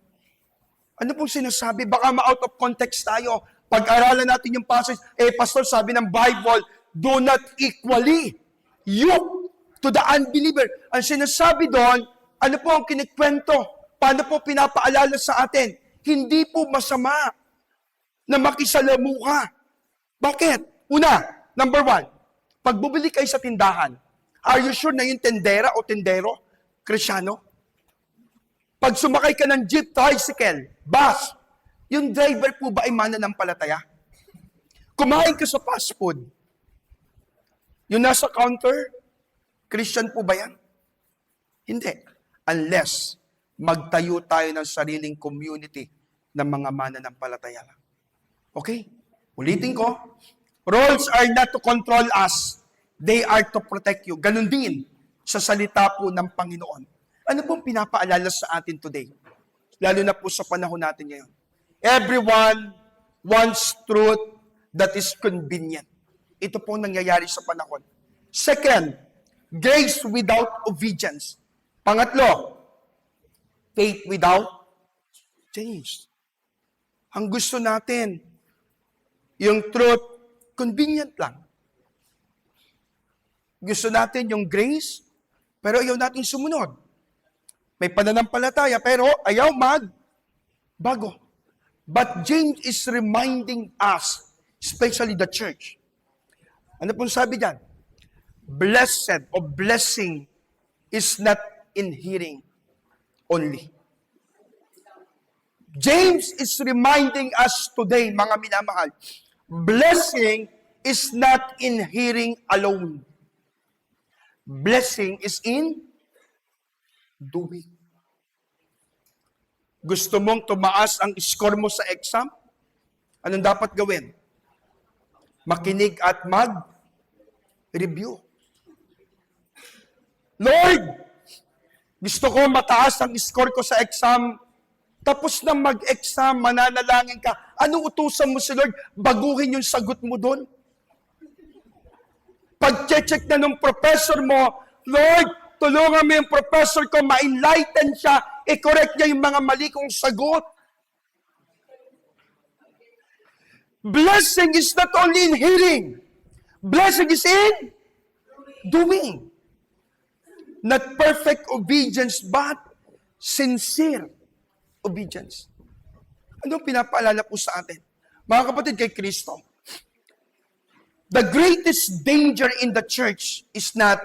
Ano pong sinasabi? Baka ma-out of context tayo. Pag-aralan natin yung passage, pastor, sabi ng Bible, do not equally yoke to the unbeliever. Ang sinasabi doon, ano po ang kinikwento? Paano po pinapaalala sa atin? Hindi po masama na makisalamuha. Bakit? Una, number 1, pag bumili kayo sa tindahan, are you sure na yung tendera o tendero, Kristyano? Pag sumakay ka ng jeep, tricycle, bus, yung driver po ba ay mananampalataya? Kumain ka sa fast food, yung nasa counter, Christian po ba yan? Hindi. Unless magtayo tayo ng sariling community ng mga mananampalataya lang. Okay? Ulitin ko. Rules are not to control us. They are to protect you. Ganon din sa salita po ng Panginoon. Ano pong pinapaalala sa atin today? Lalo na po sa panahon natin ngayon. Everyone wants truth that is convenient. Ito po nangyayari sa panahon. Second, grace without obedience. Pangatlo, faith without change. Ang gusto natin, yung truth, convenient lang. Gusto natin yung grace, pero ayaw natin sumunod. May pananampalataya, pero ayaw bago. But James is reminding us, especially the church. Ano pong sabi diyan? Blessed or blessing is not in hearing only. James is reminding us today, mga minamahal, blessing is not in hearing alone. Blessing is in doing. Gusto mong tumaas ang score mo sa exam? Anong dapat gawin? Makinig at mag-review. Lord, gusto ko mataas ang score ko sa exam. Tapos na mag-exam, mananalangin ka. Anong utusan mo si Lord? Baguhin yung sagot mo doon. Pag-check na ng professor mo, Lord, tulungan mo yung professor ko, ma-enlighten siya, i-correct niya yung mga mali kong sagot. Blessing is not only in hearing. Blessing is in doing. Not perfect obedience, but sincere obedience. Anong pinapaalala po sa atin? Mga kapatid kay Kristo, the greatest danger in the church is not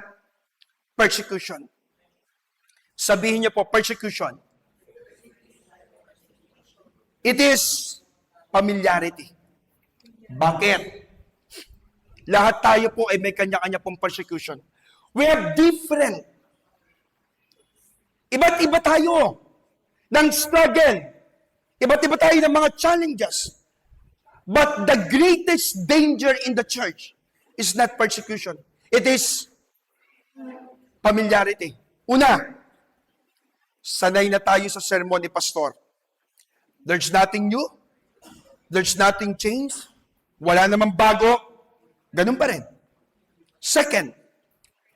persecution. Sabihin niyo po, persecution. It is familiarity. Bakit? Lahat tayo po ay may kanya-kanya pong persecution. We have different. Iba't iba tayo ng struggle Iba't iba tayo ng mga challenges. But the greatest danger in the church is not persecution. It is familiarity. Una, sanay na tayo sa sermon ni Pastor. There's nothing new. There's nothing changed. Wala namang bago. Ganun pa rin. Second,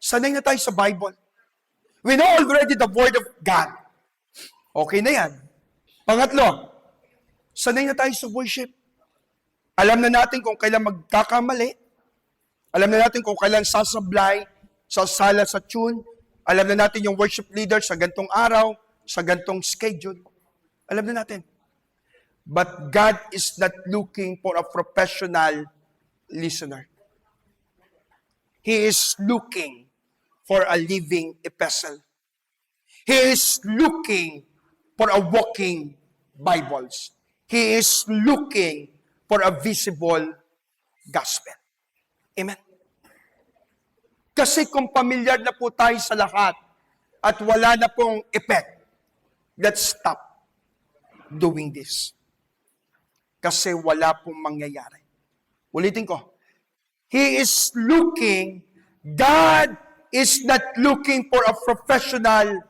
sanay na tayo sa Bible. We know already the Word of God. Okay na yan. Pangatlo, sanay na tayo sa worship. Alam na natin kung kailan magkakamali. Alam na natin kung kailan sasablay, sasala sa tune. Alam na natin yung worship leader sa gantong araw, sa gantong schedule. Alam na natin. But God is not looking for a professional listener. He is looking for a living epistle. He is looking for a walking Bibles. He is looking for a visible gospel. Amen. Kasi kung pamilyar na po tayo sa lahat at wala na pong effect, let's stop doing this. Kasi wala pong mangyayari. Ulitin ko. He is looking, God is not looking for a professional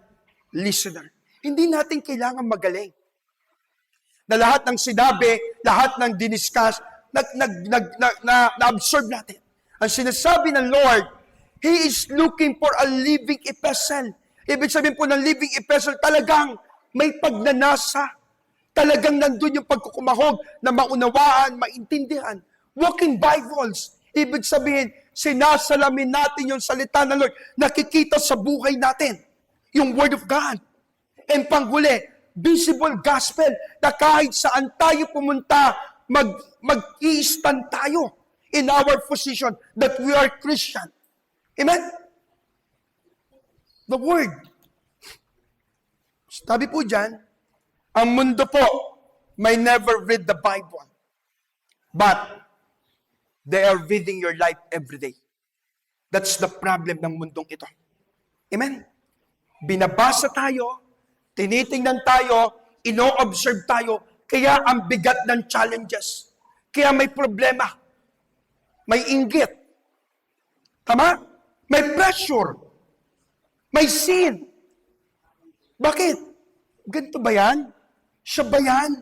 listener. Hindi natin kailangan magaling. Na lahat ng sinabi, lahat ng diniscuss, na-absorb natin. Ang sinasabi ng Lord, He is looking for a living epistle. Ibig sabihin po ng living epistle, talagang may pagnanasa. Talagang nandun yung pagkukumahog na maunawaan, maintindihan. Walking Bibles. Ibig sabihin, sinasalamin natin yung salita ng Lord. Nakikita sa buhay natin. Yung Word of God. And panghuli, visible gospel na kahit saan tayo pumunta, mag-i-stand tayo in our position that we are Christian. Amen? The Word. Sabi po dyan, ang mundo po may never read the Bible, but they are reading your life every day. That's the problem ng mundong ito. Amen? Binabasa tayo, tinitingnan tayo, ino-observe tayo, kaya ang bigat ng challenges. Kaya may problema. May inggit. Tama? May pressure. May sin. Bakit? Ganito ba yan? Siya ba yan?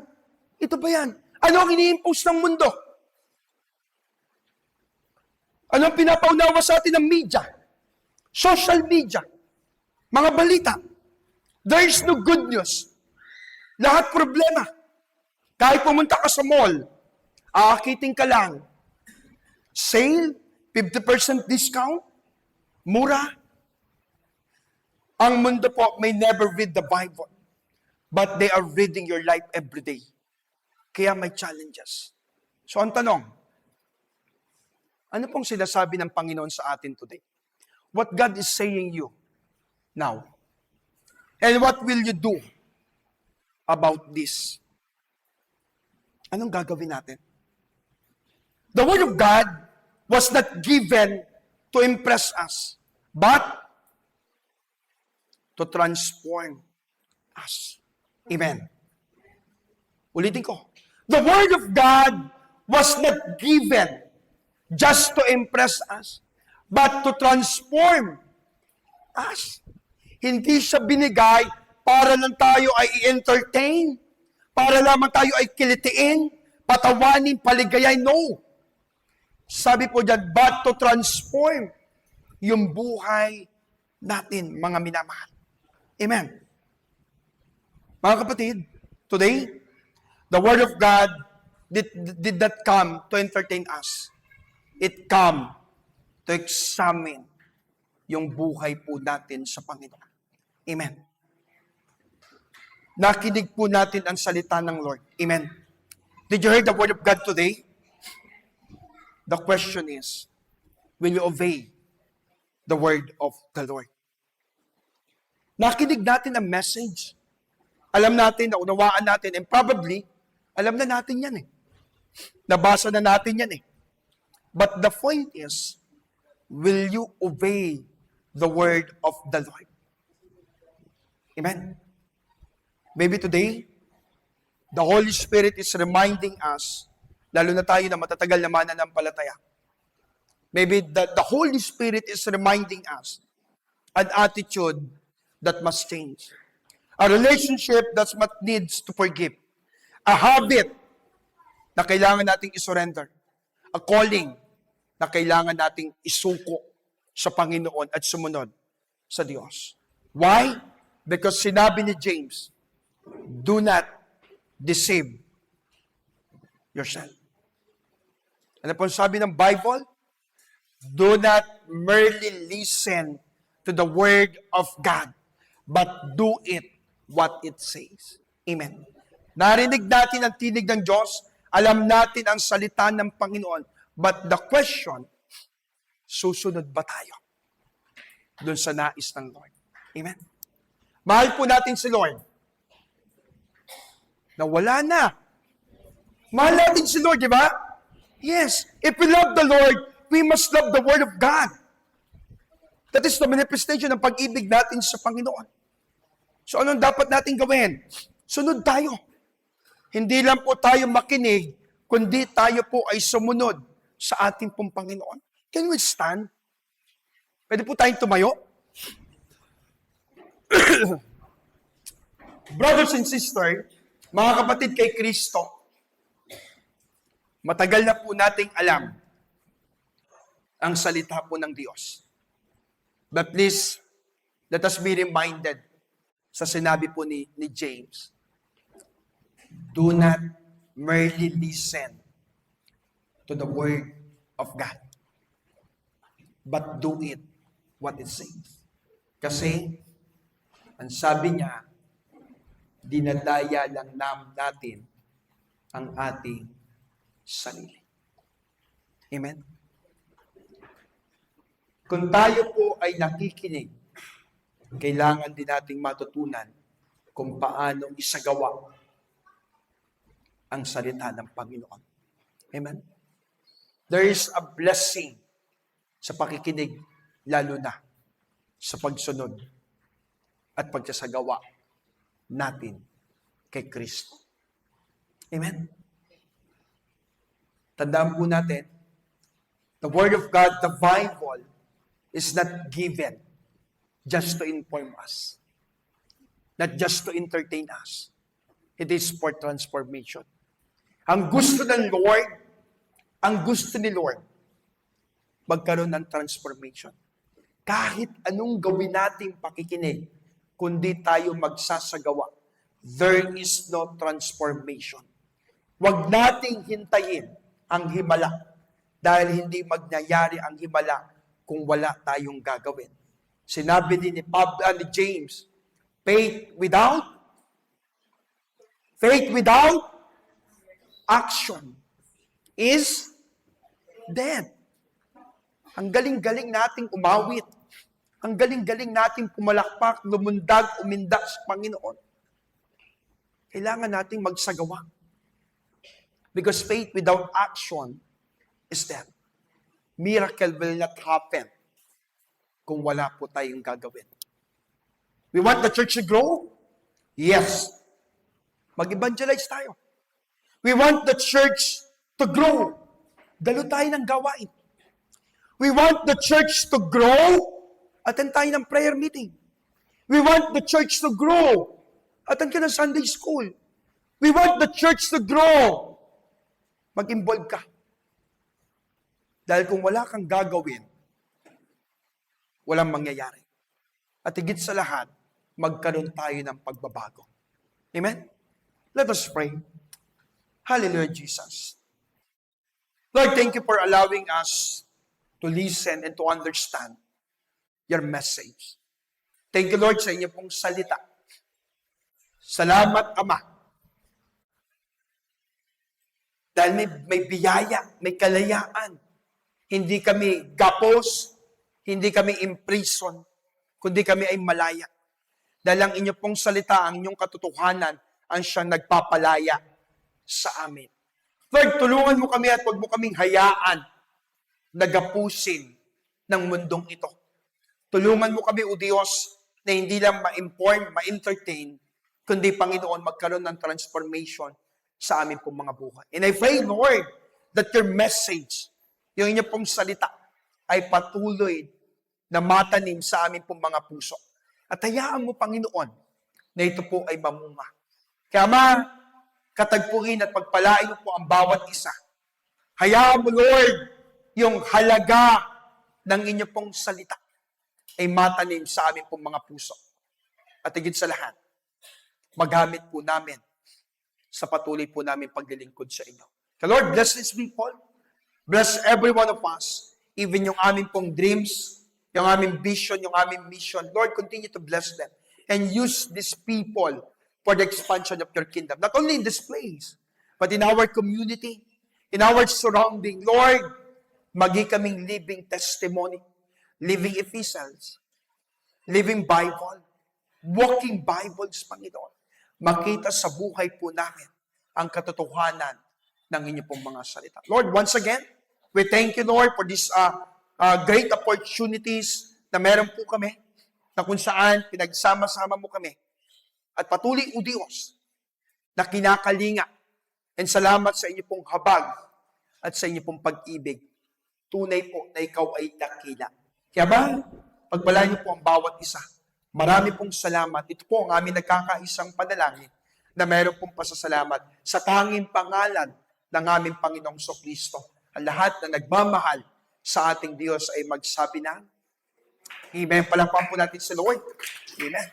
Ito ba yan? Ano ang ini-impose ng mundo? Ano ang pinapaunawa sa atin ng media? Social media. Mga balita. There is no good news. Lahat problema. Kahit pumunta ka sa mall, aakitin ka lang. Sale, 50% discount, mura. Ang mundo po may never read the Bible, but they are reading your life every day. Kaya may challenges. So ang tanong, ano pong sinasabi ng Panginoon sa atin today? What God is saying you now? And what will you do about this? Anong gagawin natin? The Word of God was not given to impress us, but to transform us. Amen. Ulitin ko. The Word of God was not given just to impress us, but to transform us. Hindi siya binigay para lang tayo ay i-entertain, para lamang tayo ay kilitiin, patawanin, paligayain. No. Sabi po dyan, but to transform yung buhay natin, mga minamahal. Amen. Mga kapatid, today, the Word of God did not come to entertain us. It come to examine yung buhay po natin sa Panginoon. Amen. Nakinig po natin ang salita ng Lord. Amen. Did you hear the Word of God today? The question is, will you obey the Word of the Lord? Nakinig natin ang message. Alam natin, naunawaan natin, and probably, alam na natin yan eh. Nabasa na natin yan eh. But the point is, will you obey the Word of the Lord? Amen? Maybe today, The Holy Spirit is reminding us, lalo na tayo na matatagal na mananampalataya. Maybe the Holy Spirit is reminding us an attitude that must change. A relationship that needs to forgive. A habit na kailangan nating isurrender. A calling na kailangan nating isuko sa Panginoon at sumunod sa Diyos. Why? Because sinabi ni James, do not deceive yourself. Ano po sabi ng Bible? Do not merely listen to the Word of God, but do it what it says. Amen. Narinig natin ang tinig ng Diyos, alam natin ang salita ng Panginoon, but the question, susunod ba tayo doon sa nais ng Lord? Amen. Mahal po natin si Lord. Na wala na. Mahal natin si Lord, di ba? Yes. If we love the Lord, we must love the Word of God. That is the manifestation ng pag-ibig natin sa Panginoon. So anong dapat natin gawin? Sunod tayo. Hindi lang po tayo makinig, kundi tayo po ay sumunod sa ating pong Panginoon. Can we stand? Pwede po tayong tumayo? Brothers and sisters, mga kapatid kay Kristo, matagal na po nating alam ang salita po ng Diyos. But please, let us be reminded sa sinabi po ni James, do not merely listen to the Word of God, but do it what it says. Kasi, ang sabi niya, dinadaya lang natin ang ating sarili. Amen? Kung tayo po ay nakikinig, kailangan din nating matutunan kung paano isagawa ang salita ng Panginoon. Amen? There is a blessing sa pakikinig, lalo na sa pagsunod at pagsasagawa natin kay Kristo. Amen? Tandaan po natin, the Word of God, the Bible, is not given just to inform us. Not just to entertain us. It is for transformation. Ang gusto ng Lord, ang gusto ni Lord, magkaroon ng transformation. Kahit anong gawin nating pakikinig, kundi tayo magsasagawa, there is no transformation. Huwag nating hintayin ang himala dahil hindi magyayari ang himala kung wala tayong gagawin. Sinabi din ni James, faith without action is dead. Ang galing-galing nating umawit. Ang galing-galing nating pumalakpak, lumundag, umindak sa Panginoon. Kailangan nating magsagawa. Because faith without action is dead. Miracle will not happen kung wala po tayong gagawin. We want the church to grow? Yes. Mag-evangelize tayo. We want the church to grow. Dalo tayo ng gawain. We want the church to grow. Attend tayo ng prayer meeting. We want the church to grow. Attend ka ng Sunday school. We want the church to grow. Mag-involve ka. Dahil kung wala kang gagawin, walang mangyayari. At higit sa lahat, magkaroon tayo ng pagbabago. Amen? Let us pray. Hallelujah, Jesus. Lord, thank you for allowing us to listen and to understand your message. Thank you, Lord, sa inyo pong salita. Salamat, Ama. Dahil may biyaya, may kalayaan. Hindi kami gapos, hindi kami imprison, kundi kami ay malaya. Dahil ang inyo pong salita, ang inyong katotohanan, ang siyang nagpapalaya sa amin. Lord, tulungan mo kami at huwag mo kaming hayaan na gapusin ng mundong ito. Tulungan mo kami, O Diyos, na hindi lang ma-inform, ma-entertain, kundi, Panginoon, magkaroon ng transformation sa amin pong mga buhay. And I pray, Lord, that your message, yung inyo pong salita, ay patuloy na matanim sa amin pong mga puso. At hayaan mo, Panginoon, na ito po ay mamunga. Kaya katagpuin at pagpalain mo po ang bawat isa. Hayaan mo, Lord, yung halaga ng inyo pong salita ay matanim sa amin pong mga puso. At higit sa lahat, magamit po namin sa patuloy po namin paglilingkod sa inyo. The Lord bless these people. Bless every one of us. Even yung aming pong dreams, yung aming vision, yung aming mission. Lord, continue to bless them. And use these people for the expansion of your kingdom. Not only in this place, but in our community, in our surrounding. Lord, magi kaming living testimony, living epistles, living Bible, walking Bibles, Panginoon. Makita sa buhay po namin ang katotohanan ng inyo pong mga salita. Lord, once again, we thank you, Lord, for these great opportunities na meron po kami, na kung saan pinagsama-sama mo kami. At patuloy, O Diyos, na kinakalinga. And salamat sa inyo pong habag at sa inyo pong pag-ibig. Tunay po na ikaw ay dakila. Kaya pagpalaan niyo po ang bawat isa. Marami pong salamat. Ito po ang aming nagkakaisang panalangin na meron pong pasasalamat sa tanging pangalan ng aming Panginoong Kristo. Ang lahat na nagmamahal sa ating Diyos ay magsabi na, Amen. Palakpakan po natin sa Lord. Amen.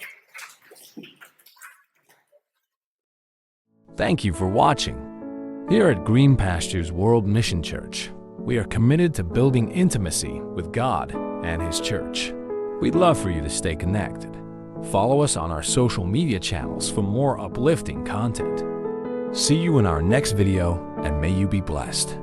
Thank you for watching. Here at Green Pastures World Mission Church, we are committed to building intimacy with God and His church. We'd love for you to stay connected. Follow us on our social media channels for more uplifting content. See you in our next video, and may you be blessed.